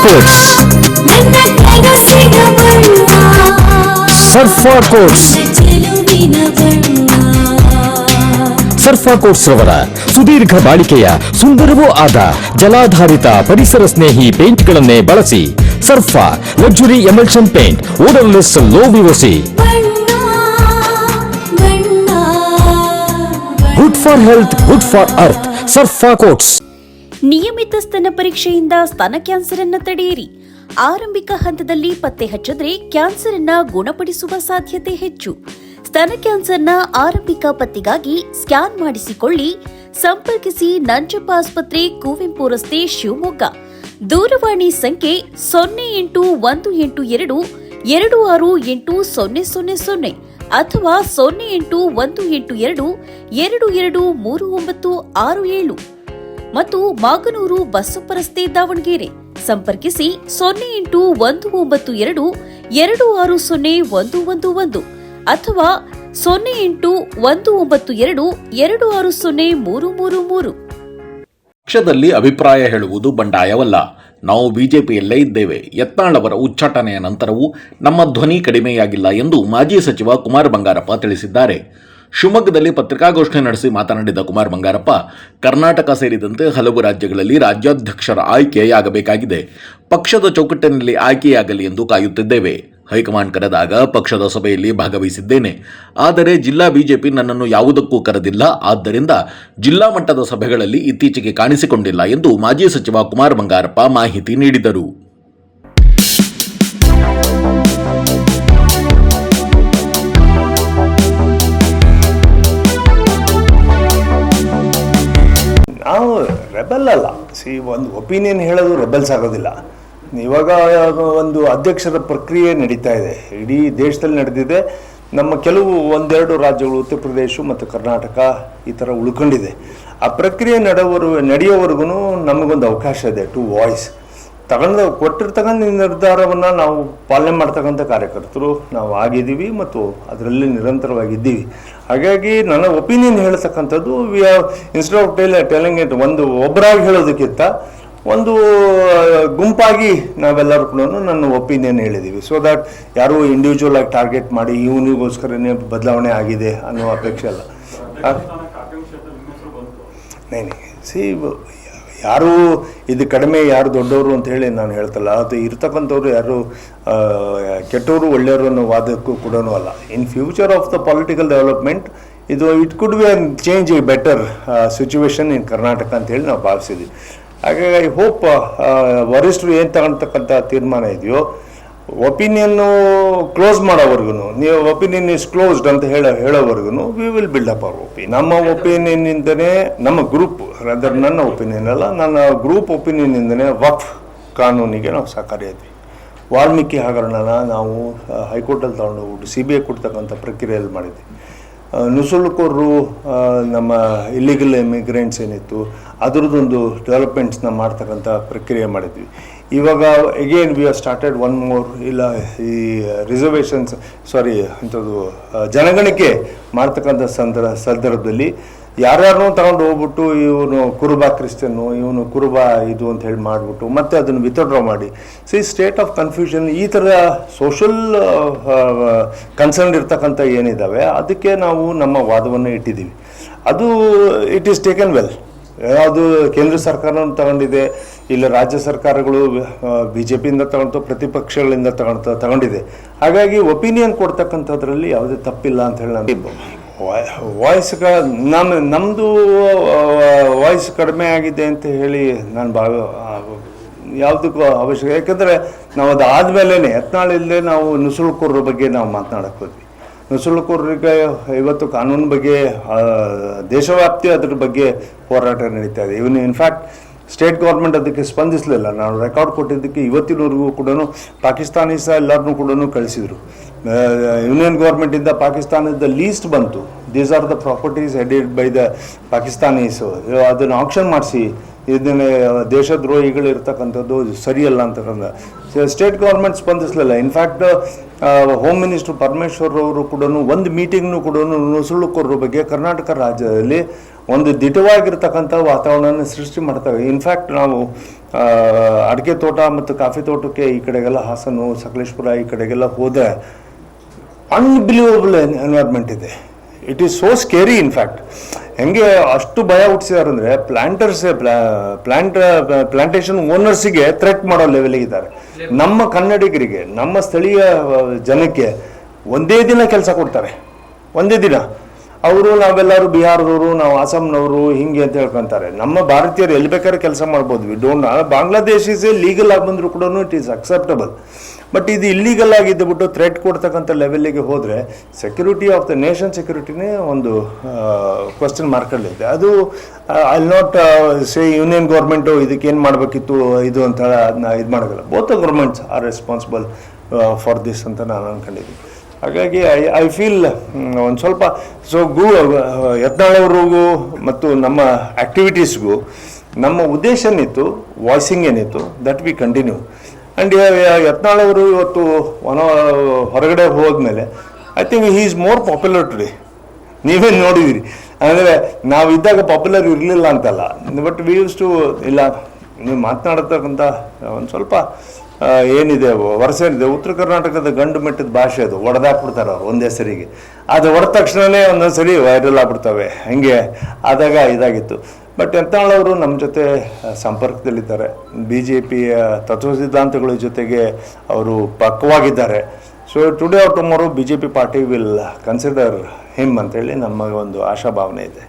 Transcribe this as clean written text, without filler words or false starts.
Quotes. ಸರ್ಫಾ quotes. ಸರ್ಫಾ quotes ರವರ ಸುದೀರ್ಘ ಬಾಳಿಕೆಯ ಸುಂದರವೂ ಆದ ಜಲಾಧಾರಿತ ಪರಿಸರ ಸ್ನೇಹಿ ಪೇಂಟ್ಗಳನ್ನೇ ಬಳಸಿ. Surfa luxury emulsion paint, odourless, low VOC, good for health, good for earth. Surfa coats. ನಿಯಮಿತ ಸ್ತನ ಪರೀಕ್ಷೆಯಿಂದ ಸ್ತನ ಕ್ಯಾನ್ಸರ್ ಅನ್ನು ತಡೆಯಿರಿ. ಆರಂಭಿಕ ಹಂತದಲ್ಲಿ ಪತ್ತೆ ಹಚ್ಚಿದ್ರೆ ಕ್ಯಾನ್ಸರ್ ಅನ್ನ ಗುಣಪಡಿಸುವ ಸಾಧ್ಯತೆ ಹೆಚ್ಚು. ಸ್ತನ ಕ್ಯಾನ್ಸರ್ನ ಆರಂಭಿಕ ಪತ್ತೆಗಾಗಿ ಸ್ಕ್ಯಾನ್ ಮಾಡಿಸಿಕೊಳ್ಳಿ. ಸಂಪರ್ಕಿಸಿ ನಂಜಪ್ಪ ಆಸ್ಪತ್ರೆ, ಕುವೆಂಪು ರಸ್ತೆ, ಶಿವಮೊಗ್ಗ. ದೂರವಾಣಿ ಸಂಖ್ಯೆ 0818268000 ಅಥವಾ 0818223967 ಮತ್ತು ಮಾಗನೂರು ಬಸಪ್ಪ ರಸ್ತೆ, ದಾವಣಗೆರೆ. ಸಂಪರ್ಕಿಸಿ 081922601111 ಅಥವಾ 081922603333. ಪಕ್ಷದಲ್ಲಿ ಅಭಿಪ್ರಾಯ ಹೇಳುವುದು ಬಂಡಾಯವಲ್ಲ. ನಾವು ಬಿಜೆಪಿಯಲ್ಲೇ ಇದ್ದೇವೆ. ಯತ್ನಾಳ್ ಅವರ ಉಚ್ಚಾಟನೆಯ ನಂತರವೂ ನಮ್ಮ ಧ್ವನಿ ಕಡಿಮೆಯಾಗಿಲ್ಲ ಎಂದು ಮಾಜಿ ಸಚಿವ ಕುಮಾರ್ ಬಂಗಾರಪ್ಪ ತಿಳಿಸಿದ್ದಾರೆ. ಶಿವಮೊಗ್ಗದಲ್ಲಿ ಪತ್ರಿಕಾಗೋಷ್ಠಿ ನಡೆಸಿ ಮಾತನಾಡಿದ ಕುಮಾರ್ ಬಂಗಾರಪ್ಪ, ಕರ್ನಾಟಕ ಸೇರಿದಂತೆ ಹಲವು ರಾಜ್ಯಗಳಲ್ಲಿ ರಾಜ್ಯಾಧ್ಯಕ್ಷರ ಆಯ್ಕೆಯಾಗಬೇಕಾಗಿದೆ. ಪಕ್ಷದ ಚೌಕಟ್ಟಿನಲ್ಲಿ ಆಯ್ಕೆಯಾಗಲಿ ಎಂದು ಕಾಯುತ್ತಿದ್ದೇವೆ. ಹೈಕಮಾಂಡ್ ಕರೆದಾಗ ಪಕ್ಷದ ಸಭೆಯಲ್ಲಿ ಭಾಗವಹಿಸಿದ್ದೇನೆ. ಆದರೆ ಜಿಲ್ಲಾ ಬಿಜೆಪಿ ನನ್ನನ್ನು ಯಾವುದಕ್ಕೂ ಕರೆದಿಲ್ಲ. ಆದ್ದರಿಂದ ಜಿಲ್ಲಾ ಮಟ್ಟದ ಸಭೆಗಳಲ್ಲಿ ಇತ್ತೀಚೆಗೆ ಕಾಣಿಸಿಕೊಂಡಿಲ್ಲ ಎಂದು ಮಾಜಿ ಸಚಿವ ಕುಮಾರ್ ಬಂಗಾರಪ್ಪ ಮಾಹಿತಿ ನೀಡಿದರು. ನಾವು ರೆಬಲ್ ಅಲ್ಲ. ಒಂದು ಒಪಿನಿಯನ್ ಹೇಳೋದು ರೆಬಲ್ಸ್ ಆಗೋದಿಲ್ಲ. ಇವಾಗ ಒಂದು ಅಧ್ಯಕ್ಷರ ಪ್ರಕ್ರಿಯೆ ನಡೀತಾ ಇದೆ, ಇಡೀ ದೇಶದಲ್ಲಿ ನಡೆದಿದೆ. ನಮ್ಮ ಕೆಲವು ಒಂದೆರಡು ರಾಜ್ಯಗಳು, ಉತ್ತರ ಪ್ರದೇಶ ಮತ್ತು ಕರ್ನಾಟಕ ಈ ಥರ ಉಳ್ಕೊಂಡಿದೆ. ಆ ಪ್ರಕ್ರಿಯೆ ನಡೆಯೋವರೆಗೂ ನಮಗೊಂದು ಅವಕಾಶ ಇದೆ ಟು ವಾಯ್ಸ್. ಕೊಟ್ಟಿರ್ತಕ್ಕಂಥ ನಿರ್ಧಾರವನ್ನು ನಾವು ಪಾಲನೆ ಮಾಡ್ತಕ್ಕಂಥ ಕಾರ್ಯಕರ್ತರು ನಾವು ಆಗಿದ್ದೀವಿ ಮತ್ತು ಅದರಲ್ಲಿ ನಿರಂತರವಾಗಿದ್ದೀವಿ. ಹಾಗಾಗಿ ನನ್ನ ಒಪಿನಿಯನ್ ಹೇಳ್ತಕ್ಕಂಥದ್ದು ಇನ್ಸ್ಟೆಡ್ ಆಫ್ ಟೆಲಿಂಗ್ ಇಟ್ ಒಬ್ಬರಾಗಿ ಹೇಳೋದಕ್ಕಿಂತ ಒಂದು ಗುಂಪಾಗಿ ನಾವೆಲ್ಲರೂ ಕೂಡ ನನ್ನ ಒಪಿನಿಯನ್ ಹೇಳಿದ್ದೀವಿ. ಸೊ ದ್ಯಾಟ್ ಯಾರೂ ಇಂಡಿವಿಜುವಲ್ ಆಗಿ ಟಾರ್ಗೆಟ್ ಮಾಡಿ ಇವನಿಗೋಸ್ಕರನೇ ಬದಲಾವಣೆ ಆಗಿದೆ ಅನ್ನೋ ಅಪೇಕ್ಷೆ ಅಲ್ಲ. ಯಾರು ಇದು ಕಡಿಮೆ, ಯಾರು ದೊಡ್ಡವರು ಅಂತ ಹೇಳಿ ನಾನು ಹೇಳ್ತಲ್ಲ. ಅದು ಇರ್ತಕ್ಕಂಥವ್ರು ಯಾರು ಕೆಟ್ಟವರು ಒಳ್ಳೆಯವರು ಅನ್ನೋ ವಾದಕ್ಕೂ ಕೂಡ ಅಲ್ಲ. In future of the political development ಇದು it could be change a better situation in Karnataka ಅಂತ ಹೇಳಿ ನಾವು ಭಾವಿಸಿದ್ವಿ. ಹಾಗಾಗಿ ಐ ಹೋಪ್ ವರಿಷ್ಠರು ಏನು ತಗೊಳ್ತಕ್ಕಂಥ ತೀರ್ಮಾನ ಇದೆಯೋ, ಒಪಿನಿಯನ್ನು ಕ್ಲೋಸ್ ಮಾಡೋವರೆಗೂ, ನೀವು ಒಪಿನಿಯನ್ ಇಸ್ ಕ್ಲೋಸ್ಡ್ ಅಂತ ಹೇಳೋವರೆಗೂ we will build up our opinion. ನಮ್ಮ ಒಪಿನಿಯನ್ನಿಂದನೇ, ನಮ್ಮ ಗ್ರೂಪ್ ಅದರ ನನ್ನ ಒಪಿನಿಯನ್ ಅಲ್ಲ, ನನ್ನ ಗ್ರೂಪ್ ಒಪಿನಿಯನ್ನಿಂದನೇ ವಕ್ಫ್ ಕಾನೂನಿಗೆ ನಾವು ಸಹಕಾರಿಯಾದ್ವಿ. ವಾಲ್ಮೀಕಿ ಹಗರಣನ ನಾವು ಹೈಕೋರ್ಟಲ್ಲಿ ತಗೊಂಡೋಗ್ಬಿಟ್ಟು CBI ಕೊಡ್ತಕ್ಕಂಥ ಪ್ರಕ್ರಿಯೆಯಲ್ಲಿ ಮಾಡಿದ್ವಿ. ನುಸುಳುಕೋರರು, ನಮ್ಮ ಇಲ್ಲಿಗಲ್ ಇಮಿಗ್ರೆಂಟ್ಸ್ ಏನಿತ್ತು ಅದರದ್ದೊಂದು ಡೆವಲಪ್ಮೆಂಟ್ಸ್ನ ಮಾಡ್ತಕ್ಕಂಥ ಪ್ರಕ್ರಿಯೆ ಮಾಡಿದ್ವಿ. ಇವಾಗ again we are started one more. ಇಲ್ಲ, ಈ ರಿಸರ್ವೇಷನ್ಸ್ ಅಂಥದ್ದು ಜನಗಣತಿ ಮಾಡ್ತಕ್ಕಂಥ ಸಂದರ್ಭದಲ್ಲಿ ಯಾರ್ಯಾರನ್ನೂ ತಗೊಂಡು ಹೋಗ್ಬಿಟ್ಟು ಇವನು ಕುರುಬ ಕ್ರಿಶ್ಚಿಯನ್ನು, ಇವನು ಕುರುಬ ಇದು ಅಂತ ಹೇಳಿ ಮಾಡಿಬಿಟ್ಟು ಮತ್ತೆ ಅದನ್ನು ವಿತ್ಡ್ರಾ ಮಾಡಿ ಸ್ಟೇಟ್ ಆಫ್ ಕನ್ಫ್ಯೂಷನ್, ಈ ಥರ ಸೋಷಲ್ ಕನ್ಸರ್ನ್ ಇರ್ತಕ್ಕಂಥ ಏನಿದ್ದಾವೆ ಅದಕ್ಕೆ ನಾವು ನಮ್ಮ ವಾದವನ್ನು ಇಟ್ಟಿದ್ದೀವಿ. ಅದು ಇಟ್ ಈಸ್ ಟೇಕನ್ ವೆಲ್. ಅದು ಕೇಂದ್ರ ಸರ್ಕಾರನೂ ತಗೊಂಡಿದೆ, ಇಲ್ಲ ರಾಜ್ಯ ಸರ್ಕಾರಗಳು BJPಯಿಂದ ತಗೊಂಡು ಪ್ರತಿಪಕ್ಷಗಳಿಂದ ತಗೊಂಡಿದೆ. ಹಾಗಾಗಿ ಒಪಿನಿಯನ್ ಕೊಡ್ತಕ್ಕಂಥದ್ರಲ್ಲಿ ಯಾವುದೇ ತಪ್ಪಿಲ್ಲ ಅಂತ ಹೇಳಿ ನಾನು ನಮ್ಮದು ವಾಯ್ಸ್ ಕಡಿಮೆ ಆಗಿದೆ ಅಂತ ಹೇಳಿ ನಾನು ಯಾವುದಕ್ಕೂ ಅವಶ್ಯಕ. ಯಾಕಂದರೆ ನಾವು ಅದು ಆದಮೇಲೆ ಯತ್ನಾಳ್ ಇಲ್ಲದೆ ನಾವು ನುಸುಳುಕೋರರ ಬಗ್ಗೆ ನಾವು ಮಾತನಾಡಕ್ಕೆ ಹೋದ್ವಿ. ನುಸುಳುಕೋರರಿಗೆ ಇವತ್ತು ಕಾನೂನು ಬಗ್ಗೆ ದೇಶವ್ಯಾಪ್ತಿ ಅದ್ರ ಬಗ್ಗೆ ಹೋರಾಟ ನಡೀತಾ ಇದೆ. ಇವನು ಇನ್ಫ್ಯಾಕ್ಟ್ ಸ್ಟೇಟ್ ಗೌರ್ಮೆಂಟ್ ಅದಕ್ಕೆ ಸ್ಪಂದಿಸಲಿಲ್ಲ. ನಾವು ರೆಕಾರ್ಡ್ ಕೊಟ್ಟಿದ್ದಕ್ಕೆ ಇವತ್ತಿನವರೆಗೂ ಕೂಡ ಪಾಕಿಸ್ತಾನೀಸ್ ಎಲ್ಲರನ್ನೂ ಕೂಡ ಕಳಿಸಿದರು. ಯೂನಿಯನ್ ಗೌರ್ಮೆಂಟಿಂದ ಪಾಕಿಸ್ತಾನದ ಲೀಸ್ಟ್ ಬಂತು. These are the properties headed by the Pakistanis. ಅದನ್ನು ಆಕ್ಷನ್ ಮಾಡಿಸಿ ಇದನ್ನೇ ದೇಶದ್ರೋಹಿಗಳು ಇರ್ತಕ್ಕಂಥದ್ದು ಸರಿಯಲ್ಲ ಅಂತಕ್ಕಂಥ ಸ್ಟೇಟ್ ಗೌರ್ಮೆಂಟ್ ಸ್ಪಂದಿಸಲಿಲ್ಲ. ಇನ್ಫ್ಯಾಕ್ಟ್ ಹೋಮ್ ಮಿನಿಸ್ಟರ್ ಪರಮೇಶ್ವರ್ ಅವರು ಕೂಡ ಒಂದು ಮೀಟಿಂಗ್ನು ಕೂಡ ನುಸುಳುಕೋರರ ಬಗ್ಗೆ ಕರ್ನಾಟಕ ರಾಜ್ಯದಲ್ಲಿ ಒಂದು ದಿಟವಾಗಿರ್ತಕ್ಕಂಥ ವಾತಾವರಣನ ಸೃಷ್ಟಿ ಮಾಡ್ತವೆ. ಇನ್ಫ್ಯಾಕ್ಟ್ ನಾವು ಅಡಿಕೆ ತೋಟ ಮತ್ತು ಕಾಫಿ ತೋಟಕ್ಕೆ ಈ ಕಡೆಗೆಲ್ಲ ಹಾಸನ, ಸಕಲೇಶ್ಪುರ ಈ ಕಡೆಗೆಲ್ಲ ಹೋದರೆ ಅನ್ಬಿಲೀವಬಲ್ ಎನ್ವೈರ್ಮೆಂಟ್ ಇದೆ. It is so scary. In fact ಹೆಂಗೆ ಅಷ್ಟು ಭಯ ಹುಟ್ಟಿಸಿದ್ದಾರೆ ಅಂದರೆ ಪ್ಲಾಂಟೇಶನ್ ಓನರ್ಸಿಗೆ ಥ್ರೆಟ್ ಮಾಡೋ ಲೆವೆಲಿಗೆ ಇದ್ದಾರೆ. ನಮ್ಮ ಕನ್ನಡಿಗರಿಗೆ, ನಮ್ಮ ಸ್ಥಳೀಯ ಜನಕ್ಕೆ ಒಂದೇ ದಿನ ಕೆಲಸ ಕೊಡ್ತಾರೆ, ಒಂದೇ ದಿನ. ಅವರು ನಾವೆಲ್ಲರೂ ಬಿಹಾರದವರು, ನಾವು ಅಸ್ಸಾಂನವರು ಹಿಂಗೆ ಅಂತ ಹೇಳ್ಕೊಂತಾರೆ. ನಮ್ಮ ಭಾರತೀಯರು ಎಲ್ಲಿ ಬೇಕಾದ್ರೆ ಕೆಲಸ ಮಾಡ್ಬೋದು. We don't. Bangladesh is legal ಆಗಿ ಬಂದರೂ ಕೂಡ ಇಟ್ ಈಸ್ ಅಕ್ಸೆಪ್ಟಬಲ್. ಬಟ್ ಇದು ಇಲ್ಲೀಗಲ್ ಆಗಿದ್ದುಬಿಟ್ಟು ಥ್ರೆಟ್ ಕೊಡ್ತಕ್ಕಂಥ ಲೆವೆಲ್ಲಿಗೆ ಹೋದರೆ ಸೆಕ್ಯೂರಿಟಿ ಆಫ್ ದ ನೇಷನ್ ಸೆಕ್ಯೂರಿಟಿನೇ ಒಂದು ಕ್ವಶನ್ ಮಾರ್ಕಲ್ಲಿದೆ. ಅದು I not say union government ಇದಕ್ಕೇನು ಮಾಡಬೇಕಿತ್ತು ಇದು ಅಂತ ಅದನ್ನ ಇದು ಮಾಡೋದಿಲ್ಲ. Both the governments are responsible for this ಅಂತ ನಾನು ಅಂದ್ಕೊಂಡಿದ್ದೀನಿ. ಹಾಗಾಗಿ ಐ ಫೀಲ್ ಒಂದು ಸ್ವಲ್ಪ ಯತ್ನಾಳ್ ಅವ್ರಿಗೂ ಮತ್ತು ನಮ್ಮ ಆ್ಯಕ್ಟಿವಿಟೀಸ್ಗೂ ನಮ್ಮ ಉದ್ದೇಶ ಏನಿತ್ತು, ವಾಯ್ಸಿಂಗ್ ಏನಿತ್ತು, that we continue. And Yatnal ಅವರು ಇವತ್ತು ಹೊರಗಡೆ ಹೋದ್ಮೇಲೆ I think he is more popular today. ನೀವೇ ನೋಡಿದಿರಿ. ಅಂದರೆ ನಾವಿದ್ದಾಗ ಪಾಪ್ಯುಲರ್ ಇರಲಿಲ್ಲ ಅಂತಲ್ಲ, ಬಟ್ ವಿ ಯೂಸ್ ಟು ಇಲ್ಲ ನೀವು ಮಾತನಾಡತಕ್ಕಂಥ ಒಂದು ಸ್ವಲ್ಪ ಏನಿದೆ ವರ್ಷ ಏನಿದೆ, ಉತ್ತರ ಕರ್ನಾಟಕದ ಗಂಡು ಮೆಟ್ಟದ ಭಾಷೆ ಅದು ಒಡೆದಾಕ್ಬಿಡ್ತಾರೆ ಅವ್ರು ಒಂದೇ ಸರಿಗೆ. ಅದು ಹೊಡೆದ ತಕ್ಷಣವೇ ಒಂದೊಂದು ಸರಿ ವೈರಲ್ ಆಗ್ಬಿಡ್ತವೆ. ಹಾಗೆ ಆದಾಗ ಇದಾಗಿತ್ತು. ಬಟ್ ಯತ್ನಾಳ್ ಅವರು ನಮ್ಮ ಜೊತೆ ಸಂಪರ್ಕದಲ್ಲಿದ್ದಾರೆ. BJPಯ ತತ್ವ ಸಿದ್ಧಾಂತಗಳ ಜೊತೆಗೆ ಅವರು ಪಕ್ವಾಗಿದ್ದಾರೆ. So today or tomorrow BJP party will consider him ಅಂತೇಳಿ ನಮ್ಮ ಒಂದು ಆಶಾಭಾವನೆ ಇದೆ.